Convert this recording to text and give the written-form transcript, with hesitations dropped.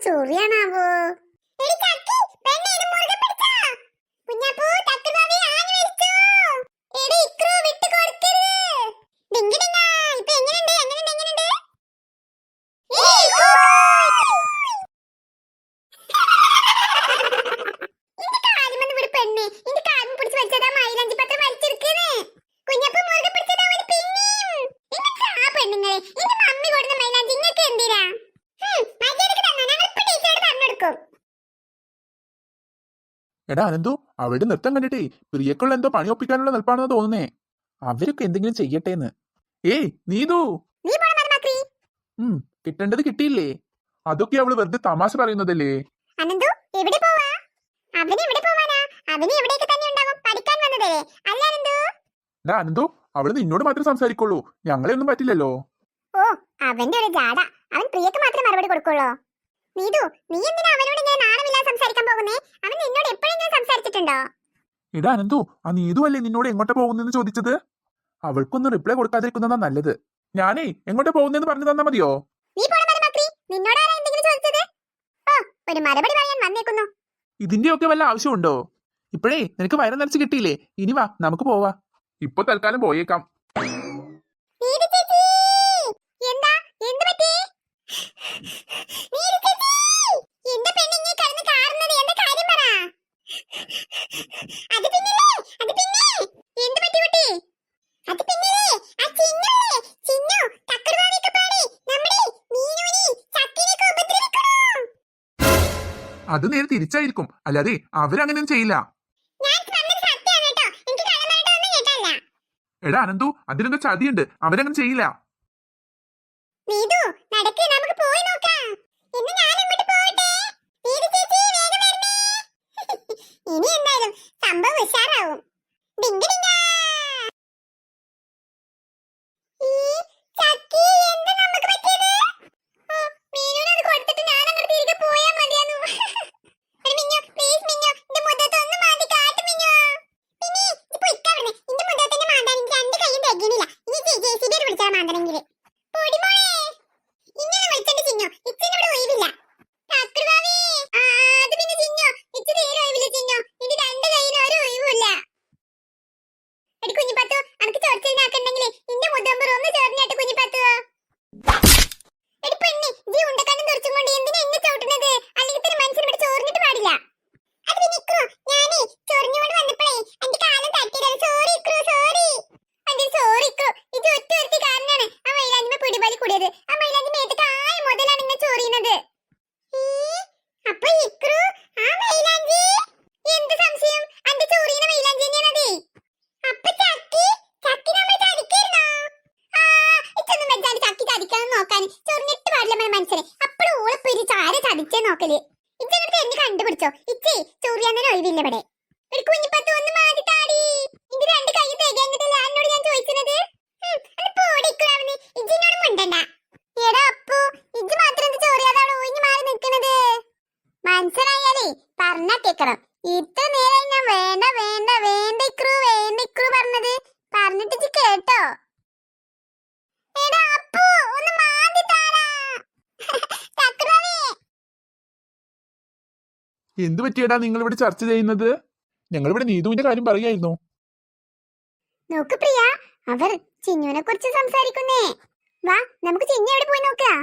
ചൊറിയാണാവോ? എടാ അനന്തു, അവളുടെ നൃത്തം കണ്ടിട്ടേ പ്രിയക്കുള്ള എന്തോ പണി ഒപ്പിക്കാനുള്ള നിൽപ്പാണെന്ന് തോന്നുന്നേ. അവരൊക്കെ എന്തെങ്കിലും ചെയ്യട്ടേന്ന്. ഏയ് നീതു, കിട്ടേണ്ടത് കിട്ടിയില്ലേ? അതൊക്കെ അവള് വെറുതെ തമാശ പറയുന്നതല്ലേ. എടാ അനന്തു, അവള് നിന്നോട് മാത്രമേ സംസാരിക്കുള്ളൂ, ഞങ്ങളെ ഒന്നും പറ്റില്ലല്ലോ. ഓ, അവന്റെ ഒരു ജാട. അവൻ പ്രിയക്ക് മാത്രമേ മറുപടി കൊടുക്കുള്ളൂ. നീതു, നീ എന്തിനാ അവനോട് ഇങ്ങനെ നാണമില്ലാതെ സംസാരിക്കാൻ പോകുന്നേ? അവൻ നിന്നോട് എപ്പോഴെങ്കിലും സംസാരിച്ചിട്ടുണ്ടോ? എടാ അനന്തു, ആ നീതു അല്ലേ നിന്നോട് എങ്ങോട്ടാ പോകുന്നെന്ന് ചോദിച്ചത്? അവൾക്കൊന്നും റിപ്ലൈ കൊടുക്കാതിരിക്കുന്നതാ നല്ലത്. ഞാനേ എങ്ങോട്ടാ പോകുന്നെന്ന് പറഞ്ഞു തന്നാ മതിയോ? നീ നിന്നോടാരാ എന്തെങ്കിലും ചോദിച്ചത്? ഓ, ഒരു മറുപടി പറയാൻ വന്നേക്കുന്നു. ഇതിന്റെയൊക്കെ വല്ല ആവശ്യമുണ്ടോ? ഇപ്പോഴേ നിനക്ക് വയറ് നിറച്ച് കിട്ടിയില്ലേ? ഇനി വാ, നമുക്ക് പോവാ. ഇപ്പൊ തൽക്കാലം പോയേക്കാം. അത് നേരെ തിരിച്ചായിരിക്കും, അല്ലാതെ അവരങ്ങനെയൊന്നും ചെയ്യില്ല. എടാ അനന്തു, അതിനെന്തോ ചതിയുണ്ട്, അവരങ്ങനെ ചെയ്യില്ല. കണ്ടുപിടിച്ചോ, ഇച്ചേ ചൊറിയാൻ ഒഴിവില്ല ഇവിടെ. കുഞ്ഞിപ്പത്ത് ഒന്ന് മാറ്റി താടി. ഇന്റെ രണ്ട് കൈ തേക്കാഞ്ഞിട്ടല്ല എന്നോട് ഞാൻ ചോദിച്ചത്. ഇജ്ജിനോട് മിണ്ടണ്ട. എടാ അപ്പു, ഇജ്ജ് മാത്രം എന്ത് ചൊറിയാതാണ് ഒഴിഞ്ഞു മാറി നിൽക്കുന്നത്? മനസ്സിലായാലേ പറഞ്ഞാ കേക്കണം. ഇത്ര നേരമായി ഞാൻ വേണ്ട വേണ്ട വേണ്ട ഇക്രു വേണ്ട ഇക്രു പറഞ്ഞത്. പറഞ്ഞിട്ട് ഇജ്ജ് കേട്ടോ? എടാ അപ്പു, ഒന്ന് മാറ്റി താടാ. എന്ത് പറ്റിയടാ നിങ്ങൾ ഇവിടെ ചർച്ച ചെയ്യുന്നത്? ഞങ്ങളിവിടെ നീതുവിന്റെ കാര്യം പറയായിരുന്നു. നോക്ക് പ്രിയ, അവർ ചിന്നുവിനെ കുറിച്ച് സംസാരിക്കുന്നേ. വാ, നമുക്ക് ചിന്നു എവിടെ പോയി നോക്കാം.